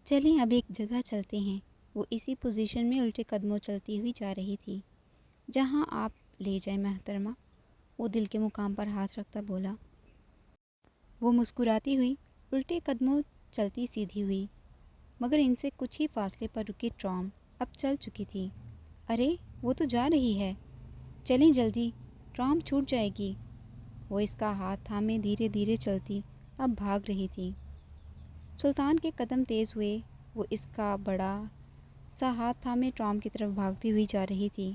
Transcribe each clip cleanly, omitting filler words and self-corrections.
چلیں اب ایک جگہ چلتے ہیں۔ وہ اسی پوزیشن میں الٹے قدموں چلتی ہوئی جا رہی تھی۔ جہاں آپ لے جائیں محترمہ، وہ دل کے مقام پر ہاتھ رکھتا بولا۔ وہ مسکراتی ہوئی الٹے قدموں چلتی سیدھی ہوئی، مگر ان سے کچھ ہی فاصلے پر رکی ٹرام اب چل چکی تھی۔ ارے وہ تو جا رہی ہے، چلیں جلدی، ٹرام چھوٹ جائے گی۔ وہ اس کا ہاتھ تھامے دھیرے دھیرے چلتی اب بھاگ رہی تھی۔ سلطان کے قدم تیز ہوئے، وہ اس کا بڑا سا ہاتھ تھامے ٹرام کی طرف بھاگتی ہوئی جا رہی تھی۔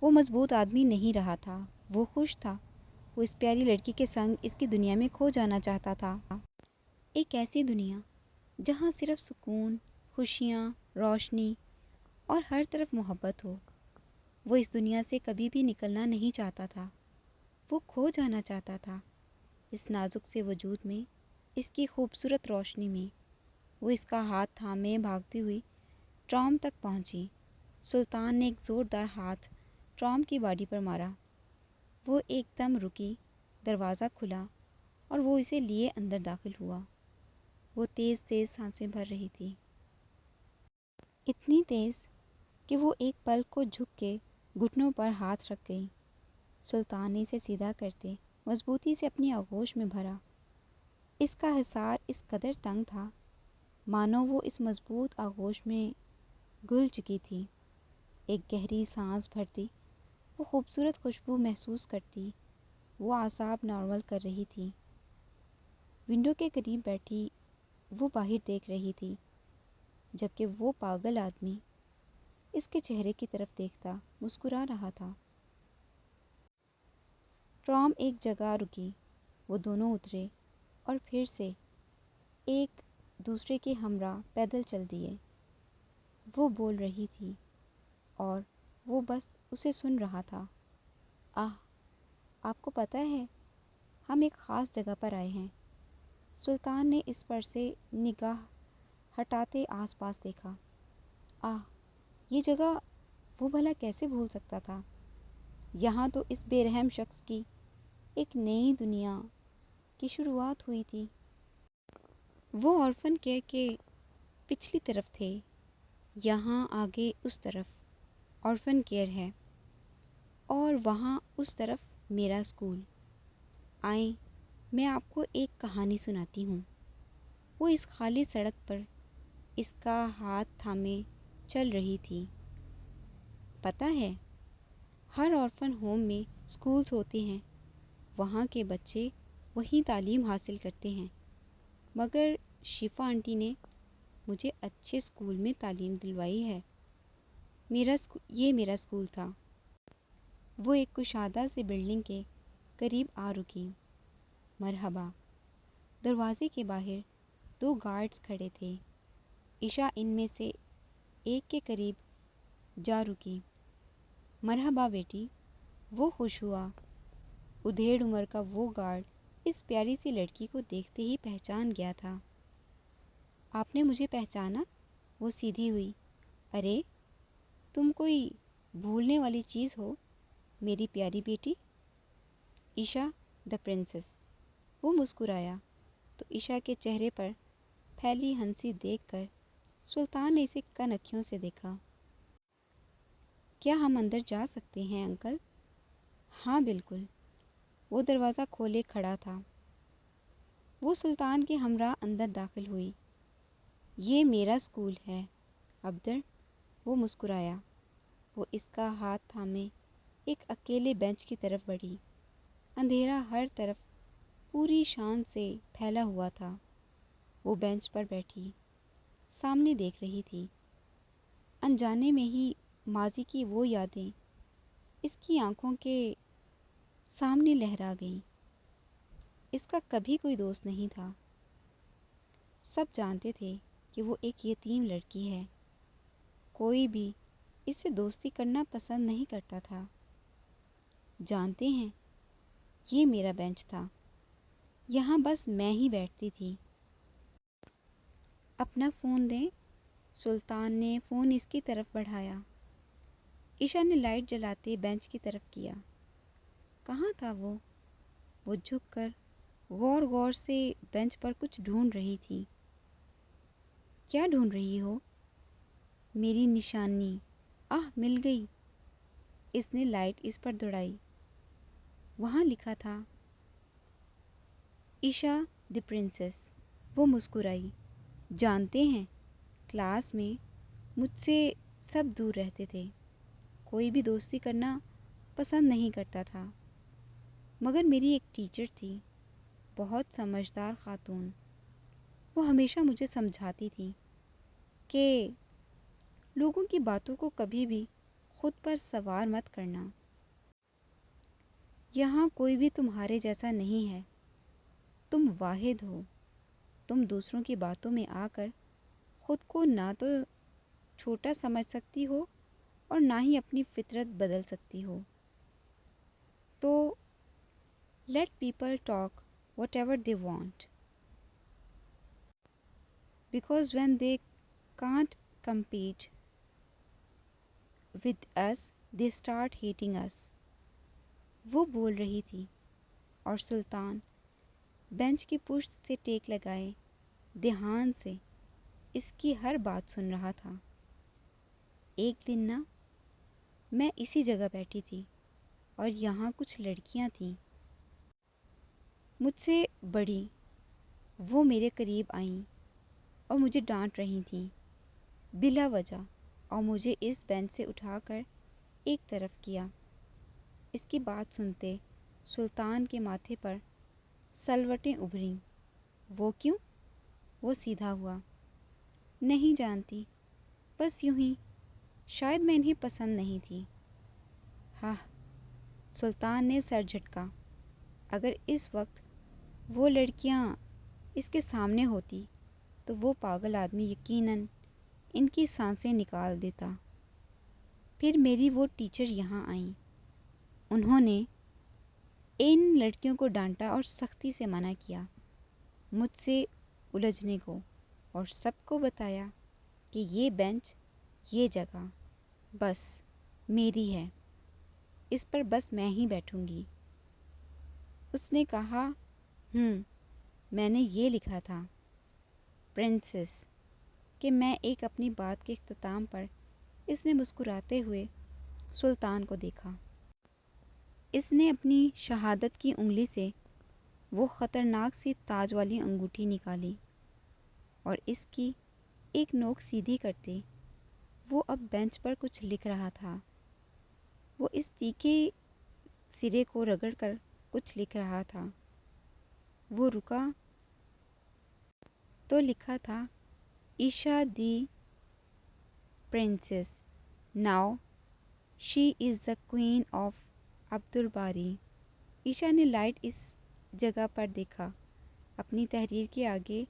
وہ مضبوط آدمی نہیں رہا تھا، وہ خوش تھا۔ وہ اس پیاری لڑکی کے سنگ اس کی دنیا میں کھو جانا چاہتا تھا۔ ایک ایسی دنیا جہاں صرف سکون، خوشیاں، روشنی اور ہر طرف محبت ہو۔ وہ اس دنیا سے کبھی بھی نکلنا نہیں چاہتا تھا، وہ کھو جانا چاہتا تھا اس نازک سے وجود میں، اس کی خوبصورت روشنی میں۔ وہ اس کا ہاتھ تھامے بھاگتی ہوئی ٹرام تک پہنچی۔ سلطان نے ایک زوردار ہاتھ ٹرام کی باڈی پر مارا۔ وہ ایک دم رکی، دروازہ کھلا اور وہ اسے لیے اندر داخل ہوا۔ وہ تیز تیز سانسیں بھر رہی تھی، اتنی تیز کہ وہ ایک پل کو جھک کے گھٹنوں پر ہاتھ رکھ گئی۔ سلطان نے اسے سیدھا کرتے مضبوطی سے اپنی آغوش میں بھرا۔ اس کا حصار اس قدر تنگ تھا مانو وہ اس مضبوط آغوش میں گھل چکی تھی۔ ایک گہری سانس بھرتی، وہ خوبصورت خوشبو محسوس کرتی، وہ اعصاب نارمل کر رہی تھی۔ ونڈو کے قریب بیٹھی وہ باہر دیکھ رہی تھی، جبکہ وہ پاگل آدمی اس کے چہرے کی طرف دیکھتا مسکرا رہا تھا۔ ٹرام ایک جگہ رکی، وہ دونوں اترے اور پھر سے ایک دوسرے کے ہمراہ پیدل چل دیے۔ وہ بول رہی تھی اور وہ بس اسے سن رہا تھا۔ آپ کو پتہ ہے ہم ایک خاص جگہ پر آئے ہیں۔ سلطان نے اس پر سے نگاہ ہٹاتے آس پاس دیکھا۔ یہ جگہ وہ بھلا کیسے بھول سکتا تھا؟ یہاں تو اس بے رحم شخص کی ایک نئی دنیا کی شروعات ہوئی تھی۔ وہ آرفن کیئر کے پچھلی طرف تھے، یہاں آگے اس طرف آرفن کیئر ہے اور وہاں اس طرف میرا اسکول۔ آئیں میں آپ کو ایک کہانی سناتی ہوں۔ وہ اس خالی سڑک پر اس کا ہاتھ تھامے چل رہی تھی۔ پتہ ہے ہر آرفن ہوم میں اسکولز ہوتے ہیں، وہاں کے بچے وہیں تعلیم حاصل کرتے ہیں، مگر شفا آنٹی نے مجھے اچھے اسکول میں تعلیم دلوائی ہے۔ یہ میرا اسکول تھا۔ وہ ایک کشادہ سے بلڈنگ کے قریب آ رکی۔ مرحبا۔ دروازے کے باہر 2 گارڈز کھڑے تھے۔ عشا ان میں سے ایک کے قریب جا رکی۔ مرحبا بیٹی، وہ خوش ہوا۔ ادھیڑ عمر کا وہ گارڈ اس پیاری سی لڑکی کو دیکھتے ہی پہچان گیا تھا۔ آپ نے مجھے پہچانا؟ وہ سیدھی ہوئی۔ ارے تم کوئی بھولنے والی چیز ہو میری پیاری بیٹی۔ عشا دی پرنسس۔ وہ مسکرایا تو عشا کے چہرے پر پھیلی ہنسی دیکھ کر سلطان نے اسے کن انکھیوں سے دیکھا۔ کیا ہم اندر جا سکتے ہیں انکل؟ ہاں بالکل۔ وہ دروازہ کھولے کھڑا تھا۔ وہ سلطان کے ہمراہ اندر داخل ہوئی۔ یہ میرا اسکول ہے عبدر، وہ مسکرایا۔ وہ اس کا ہاتھ تھامے ایک اکیلے بینچ کی طرف بڑھی۔ اندھیرا ہر طرف پوری شان سے پھیلا ہوا تھا۔ وہ بینچ پر بیٹھی سامنے دیکھ رہی تھی۔ انجانے میں ہی ماضی کی وہ یادیں اس کی آنکھوں کے سامنے لہرا گئیں۔ اس کا کبھی کوئی دوست نہیں تھا۔ سب جانتے تھے کہ وہ ایک یتیم لڑکی ہے، کوئی بھی اس سے دوستی کرنا پسند نہیں کرتا تھا۔ جانتے ہیں یہ میرا بینچ تھا، یہاں بس میں ہی بیٹھتی تھی۔ اپنا فون دیں؟ سلطان نے فون اس کی طرف بڑھایا۔ عشا نے لائٹ جلاتے بینچ کی طرف کیا۔ کہاں تھا وہ؟ وہ جھک کر غور غور سے بینچ پر کچھ ڈھونڈ رہی تھی۔ کیا ڈھونڈ رہی ہو؟ میری نشانی، مل گئی۔ اس نے لائٹ اس پر دوڑائی۔ وہاں لکھا تھا عشا دی پرنسس۔ وہ مسکرائی۔ جانتے ہیں، کلاس میں مجھ سے سب دور رہتے تھے، کوئی بھی دوستی کرنا پسند نہیں کرتا تھا، مگر میری ایک ٹیچر تھی، بہت سمجھدار خاتون۔ وہ ہمیشہ مجھے سمجھاتی تھی کہ لوگوں کی باتوں کو کبھی بھی خود پر سوار مت کرنا۔ یہاں کوئی بھی تمہارے جیسا نہیں ہے، تم واحد ہو۔ تم دوسروں کی باتوں میں آ کر خود کو نہ تو چھوٹا سمجھ سکتی ہو اور نہ ہی اپنی فطرت بدل سکتی ہو۔ تو let people talk what ever they want, because when they can't compete with us they start hating us۔ وہ بول رہی تھی اور سلطان بینچ کی پشت سے ٹیک لگائے دھیان سے اس کی ہر بات سن رہا تھا۔ ایک دن نا، میں اسی جگہ بیٹھی تھی اور یہاں کچھ لڑکیاں تھیں مجھ سے بڑی۔ وہ میرے قریب آئیں اور مجھے ڈانٹ رہی تھیں بلا وجہ، اور مجھے اس بینچ سے اٹھا کر ایک طرف کیا۔ اس کی بات سنتے سلطان کے ماتھے پر سلوٹیں ابھریں۔ وہ کیوں؟ وہ سیدھا ہوا۔ نہیں جانتی، بس یوں ہی، شاید میں انہیں پسند نہیں تھی۔ ہاں، سلطان نے سر جھٹکا۔ اگر اس وقت وہ لڑکیاں اس کے سامنے ہوتی تو وہ پاگل آدمی یقیناً ان کی سانسیں نکال دیتا۔ پھر میری وہ ٹیچر یہاں آئیں۔ انہوں نے ان لڑکیوں کو ڈانٹا اور سختی سے منع کیا مجھ سے الجھنے کو، اور سب کو بتایا کہ یہ بینچ، یہ جگہ بس میری ہے، اس پر بس میں ہی بیٹھوں گی۔ اس نے کہا، میں نے یہ لکھا تھا پرنسس، کہ میں ایک اپنی بات کے اختتام پر اس نے مسکراتے ہوئے سلطان کو دیکھا۔ اس نے اپنی شہادت کی انگلی سے وہ خطرناک سی تاج والی انگوٹھی نکالی اور اس کی ایک نوک سیدھی کرتے وہ اب بینچ پر کچھ لکھ رہا تھا۔ وہ اس تیکھے سرے کو رگڑ کر کچھ لکھ رہا تھا۔ وہ رکا تو لکھا تھا Isha the princess, now she is the queen of Abdulbari. Isha نے لائٹ اس جگہ پر دیکھا۔ اپنی تحریر کے آگے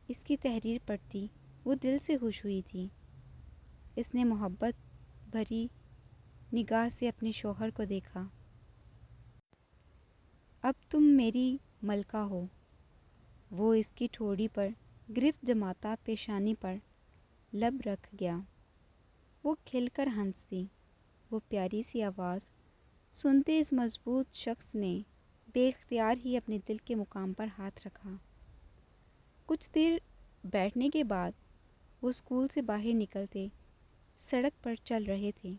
اس کی تحریر پڑھتی وہ دل سے خوش ہوئی تھی۔ اس نے محبت بھری نگاہ سے اپنے شوہر کو دیکھا۔ اب تم میری ملکہ ہو۔ وہ اس کی ٹھوڑی پر گرفت جماتا پیشانی پر لب رکھ گیا۔ وہ کھل کر ہنسی۔ وہ پیاری سی آواز سنتے اس مضبوط شخص نے بے اختیار ہی اپنے دل کے مقام پر ہاتھ رکھا۔ کچھ دیر بیٹھنے کے بعد وہ اسکول سے باہر نکلتے سڑک پر چل رہے تھے،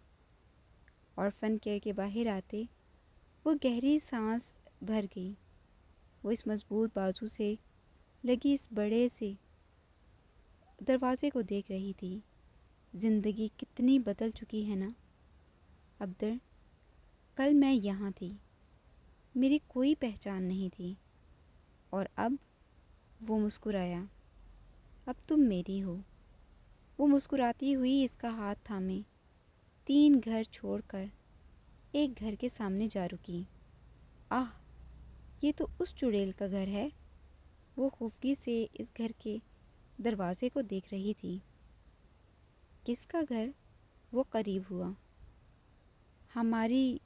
اور فن کیئر کے باہر آتے وہ گہری سانس بھر گئی۔ وہ اس مضبوط بازو سے لگی اس بڑے سے دروازے کو دیکھ رہی تھی۔ زندگی کتنی بدل چکی ہے نا عبدر۔ کل میں یہاں تھی، میری کوئی پہچان نہیں تھی، اور اب وہ مسکرایا، اب تم میری ہو۔ وہ مسکراتی ہوئی اس کا ہاتھ تھامے 3 گھر چھوڑ کر ایک گھر کے سامنے جا رکی۔ یہ تو اس چڑیل کا گھر ہے۔ وہ خفگی سے اس گھر کے دروازے کو دیکھ رہی تھی۔ کس کا گھر؟ وہ قریب ہوا۔ ہماری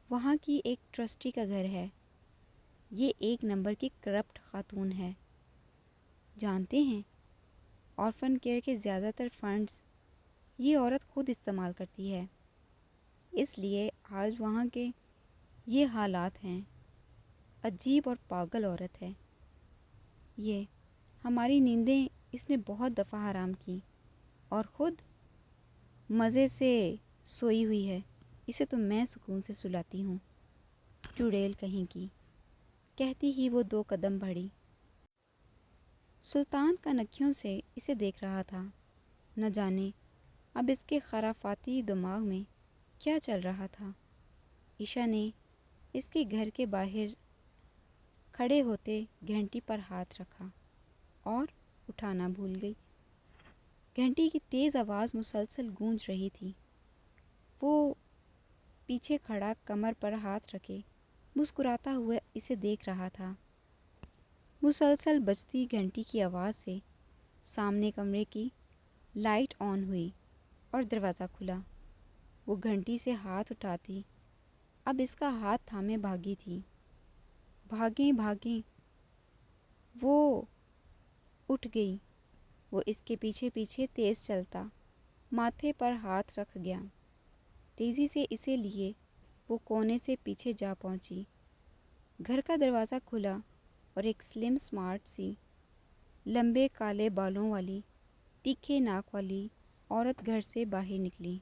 وہاں کی ایک ٹرسٹی کا گھر ہے۔ یہ 1 نمبر کی کرپٹ خاتون ہے۔ جانتے ہیں، آرفن کیئر کے زیادہ تر فنڈز یہ عورت خود استعمال کرتی ہے، اس لیے آج وہاں کے یہ حالات ہیں۔ عجیب اور پاگل عورت ہے یہ، ہماری نیندیں اس نے بہت دفعہ حرام کی اور خود مزے سے سوئی ہوئی ہے، اسے تو میں سکون سے سلاتی ہوں، چڑیل کہیں کی، کہتی ہی وہ 2 قدم بڑھی۔ سلطان کنکھیوں سے اسے دیکھ رہا تھا، نہ جانے اب اس کے خرافاتی دماغ میں کیا چل رہا تھا۔ عشا نے اس کے گھر کے باہر کھڑے ہوتے گھنٹی پر ہاتھ رکھا اور اٹھانا بھول گئی۔ گھنٹی کی تیز آواز مسلسل گونج رہی تھی۔ وہ پیچھے کھڑا کمر پر ہاتھ رکھے مسکراتا ہوا اسے دیکھ رہا تھا۔ مسلسل بجتی گھنٹی کی آواز سے سامنے کمرے کی لائٹ آن ہوئی اور دروازہ کھلا۔ وہ گھنٹی سے ہاتھ اٹھاتی اب اس کا ہاتھ تھامے بھاگی تھی۔ بھاگیں بھاگیں وہ اٹھ گئی۔ وہ اس کے پیچھے پیچھے تیز چلتا، ماتھے پر ہاتھ رکھ گیا۔ تیزی سے اسے لیے وہ کونے سے پیچھے جا پہنچی۔ گھر کا دروازہ کھلا اور ایک سلم سمارٹ سی لمبے کالے بالوں والی تیکھے ناک والی عورت گھر سے باہر نکلی۔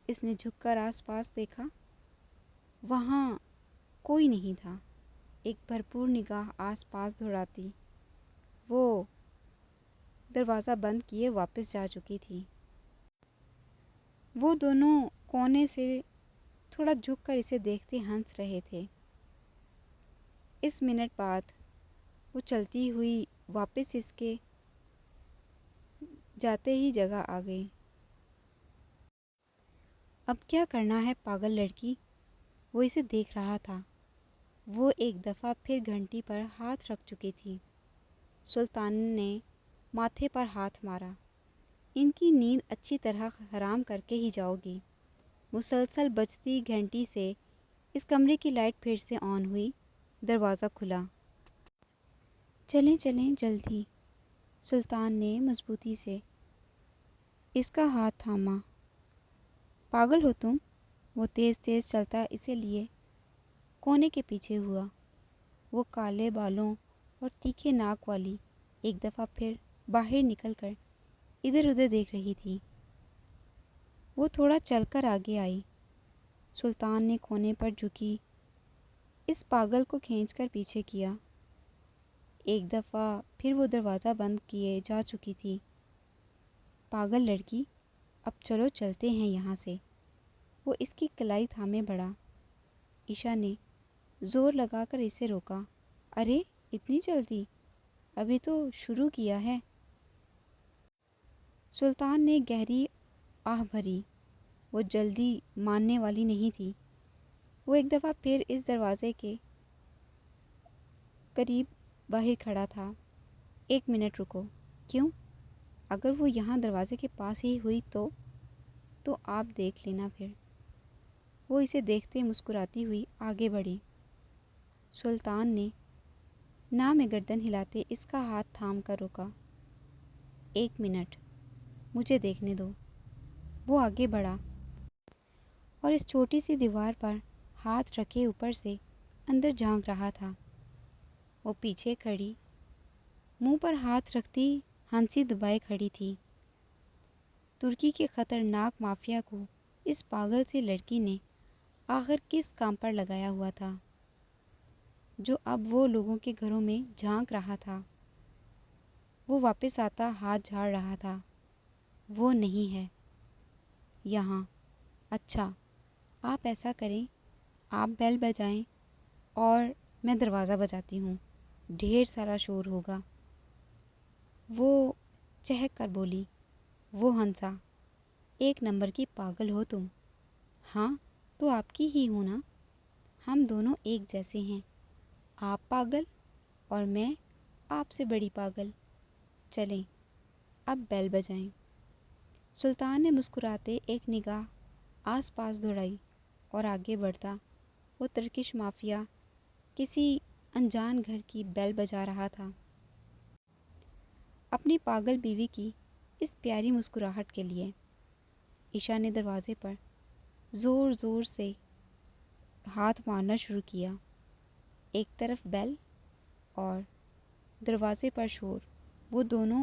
اس نے جھک کر آس پاس دیکھا، وہاں کوئی نہیں تھا۔ ایک بھرپور نگاہ آس پاس دوڑاتی وہ دروازہ بند کیے واپس جا چکی تھی۔ وہ دونوں کونے سے تھوڑا جھک کر اسے دیکھتے ہنس رہے تھے۔ اس منٹ بعد وہ چلتی ہوئی واپس اس کے جاتے ہی جگہ آ گئی۔ اب کیا کرنا ہے پاگل لڑکی، وہ اسے دیکھ رہا تھا۔ وہ ایک دفعہ پھر گھنٹی پر ہاتھ رکھ چکی تھی۔ سلطان نے ماتھے پر ہاتھ مارا۔ ان کی نیند اچھی طرح حرام کر کے ہی جاؤ گی۔ مسلسل بجتی گھنٹی سے اس کمرے کی لائٹ پھر سے آن ہوئی، دروازہ کھلا۔ چلیں چلیں جلدی، سلطان نے مضبوطی سے اس کا ہاتھ تھاما۔ پاگل ہو تم؟ وہ تیز تیز چلتا اسے لیے کونے کے پیچھے ہوا۔ وہ کالے بالوں اور تیکھے ناک والی ایک دفعہ پھر باہر نکل کر ادھر ادھر دیکھ رہی تھی۔ وہ تھوڑا چل کر آگے آئی۔ سلطان نے کونے پر جھکی اس پاگل کو کھینچ کر پیچھے کیا۔ ایک دفعہ پھر وہ دروازہ بند کیے جا چکی تھی۔ پاگل لڑکی، اب چلو چلتے ہیں یہاں سے۔ وہ اس کی کلائی تھامے بڑھا۔ عشا نے زور لگا کر اسے روکا۔ ارے اتنی جلدی، ابھی تو شروع کیا ہے۔ سلطان نے گہری آہ بھری۔ وہ جلدی ماننے والی نہیں تھی۔ وہ ایک دفعہ پھر اس دروازے کے قریب باہر کھڑا تھا۔ 1 منٹ رکو۔ کیوں؟ اگر وہ یہاں دروازے کے پاس ہی ہوئی تو آپ دیکھ لینا پھر۔ وہ اسے دیکھتے مسکراتی ہوئی آگے بڑھی۔ سلطان نے نہ میں گردن ہلاتے اس کا ہاتھ تھام کر روکا۔ 1 منٹ، مجھے دیکھنے دو۔ وہ آگے بڑھا اور اس چھوٹی سی دیوار پر ہاتھ رکھے اوپر سے اندر جھانک رہا تھا۔ وہ پیچھے کھڑی، منہ پر ہاتھ رکھتی ہنسی دبائے کھڑی تھی۔ ترکی کے خطرناک مافیا کو اس پاگل سی لڑکی نے آخر کس کام پر لگایا ہوا تھا، جو اب وہ لوگوں کے گھروں میں جھانک رہا تھا۔ وہ واپس آتا ہاتھ جھاڑ رہا تھا۔ وہ نہیں ہے یہاں۔ اچھا، آپ ایسا کریں، آپ بیل بجائیں اور میں دروازہ بجاتی ہوں، ڈھیر سارا شور ہوگا۔ وہ چہک کر بولی۔ وہ ہنسا۔ 1 نمبر کی پاگل ہو تم۔ ہاں تو آپ کی ہی ہوں نا، ہم دونوں ایک جیسے ہیں، آپ پاگل اور میں آپ سے بڑی پاگل۔ چلیں اب بیل بجائیں۔ سلطان نے مسکراتے ایک نگاہ آس پاس دوڑائی اور آگے بڑھتا وہ ترکش مافیا کسی انجان گھر کی بیل بجا رہا تھا، اپنی پاگل بیوی کی اس پیاری مسکراہٹ کے لیے۔ عشا نے دروازے پر زور زور سے ہاتھ مارنا شروع کیا۔ ایک طرف بیل اور دروازے پر شور، وہ دونوں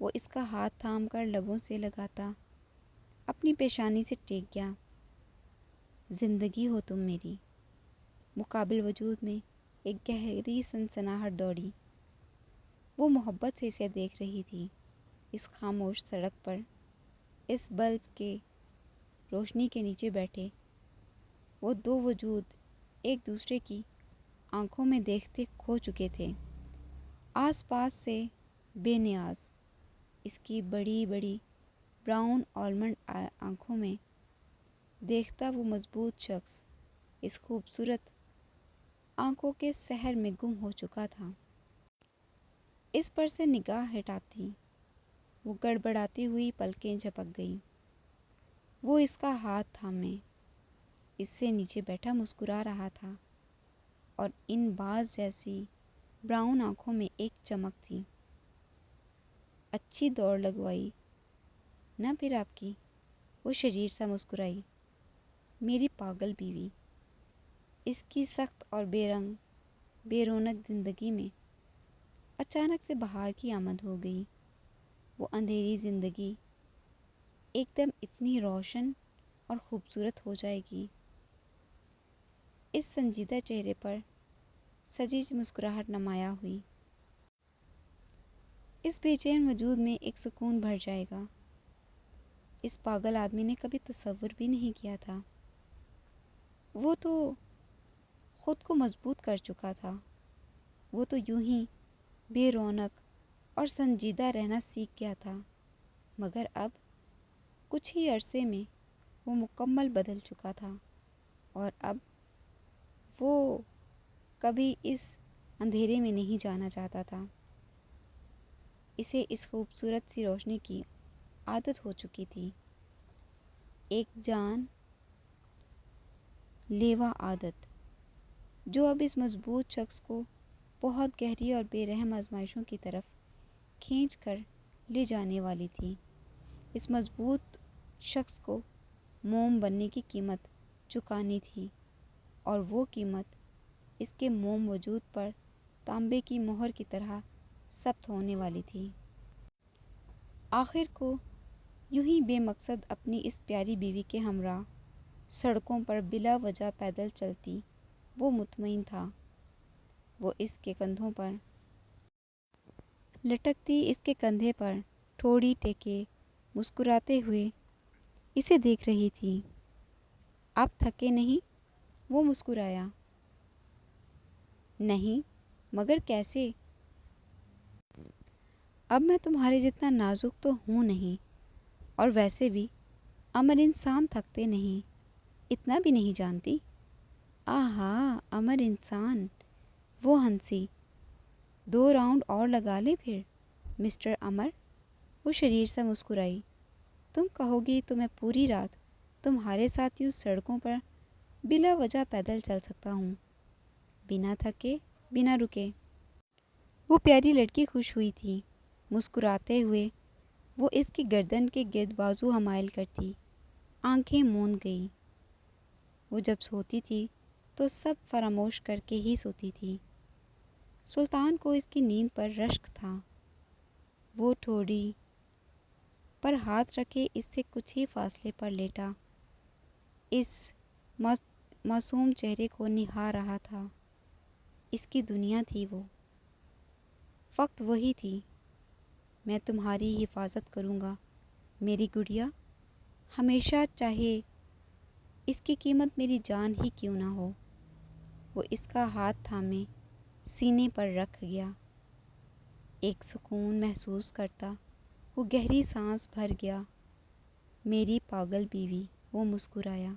وہ اس کا ہاتھ تھام کر لبوں سے لگاتا اپنی پیشانی سے ٹیک گیا۔ زندگی ہو تم میری۔ مقابل وجود میں ایک گہری سنسناہٹ دوڑی۔ وہ محبت سے اسے دیکھ رہی تھی۔ اس خاموش سڑک پر، اس بلب کے روشنی کے نیچے بیٹھے وہ دو وجود ایک دوسرے کی آنکھوں میں دیکھتے کھو چکے تھے۔ آس پاس سے بے نیاز، اس کی بڑی بڑی براؤن آلمنڈ آنکھوں میں دیکھتا وہ مضبوط شخص اس خوبصورت آنکھوں کے سحر میں گم ہو چکا تھا۔ اس پر سے نگاہ ہٹاتی وہ گڑبڑاتی ہوئی پلکیں جھپک گئیں۔ وہ اس کا ہاتھ تھامے اس سے نیچے بیٹھا مسکرا رہا تھا، اور ان باز جیسی براؤن آنکھوں میں ایک چمک تھی۔ اچھی دوڑ لگوائی نہ پھر آپ کی؟ وہ شریر سا مسکرائی۔ میری پاگل بیوی۔ اس کی سخت اور بے رونق زندگی میں اچانک سے بہار کی آمد ہو گئی۔ وہ اندھیری زندگی ایک دم اتنی روشن اور خوبصورت ہو جائے گی۔ اس سنجیدہ چہرے پر سجی مسکراہٹ نمایاں ہوئی۔ اس بے چین وجود میں ایک سکون بھر جائے گا۔ اس پاگل آدمی نے کبھی تصور بھی نہیں کیا تھا۔ وہ تو خود کو مضبوط کر چکا تھا۔ وہ تو یوں ہی بے رونق اور سنجیدہ رہنا سیکھ گیا تھا، مگر اب کچھ ہی عرصے میں وہ مکمل بدل چکا تھا، اور اب وہ کبھی اس اندھیرے میں نہیں جانا چاہتا تھا۔ اسے اس خوبصورت سی روشنی کی عادت ہو چکی تھی، ایک جان لیوا عادت، جو اب اس مضبوط شخص کو بہت گہری اور بے رحم آزمائشوں کی طرف کھینچ کر لے جانے والی تھی۔ اس مضبوط شخص کو موم بننے کی قیمت چکانی تھی، اور وہ قیمت اس کے موم وجود پر تانبے کی مہر کی طرح ثبت ہونے والی تھی۔ آخر کو یوں ہی بے مقصد اپنی اس پیاری بیوی کے ہمراہ سڑکوں پر بلا وجہ پیدل چلتی وہ مطمئن تھا۔ وہ اس کے کندھوں پر لٹکتی اس کے کندھے پر ٹھوڑی ٹیکے مسکراتے ہوئے اسے دیکھ رہی تھی۔ آپ تھکے نہیں؟ وہ مسکرایا۔ نہیں، مگر کیسے؟ اب میں تمہارے جتنا نازک تو ہوں نہیں، اور ویسے بھی امر انسان تھکتے نہیں، اتنا بھی نہیں جانتی؟ آہا، امر انسان! وہ ہنسی۔ 2 راؤنڈ اور لگا لیں پھر، مسٹر امر؟ وہ شریر سے مسکرائی۔ تم کہو گی تو میں پوری رات تمہارے ساتھ یوں سڑکوں پر بلا وجہ پیدل چل سکتا ہوں، بنا تھکے، بنا رکے۔ وہ پیاری لڑکی خوش ہوئی تھی۔ مسکراتے ہوئے وہ اس کی گردن کے گرد بازو حمائل کرتی آنکھیں موند گئی۔ وہ جب سوتی تھی تو سب فراموش کر کے ہی سوتی تھی۔ سلطان کو اس کی نیند پر رشک تھا۔ وہ ٹھوڑی پر ہاتھ رکھے اس سے کچھ ہی فاصلے پر لیٹا اس معصوم چہرے کو نہار رہا تھا۔ اس کی دنیا تھی وہ، فقط وہی تھی۔ میں تمہاری حفاظت کروں گا میری گڑیا، ہمیشہ، چاہے اس کی قیمت میری جان ہی کیوں نہ ہو۔ وہ اس کا ہاتھ تھامے سینے پر رکھ گیا۔ ایک سکون محسوس کرتا وہ گہری سانس بھر گیا۔ میری پاگل بیوی، وہ مسکرایا۔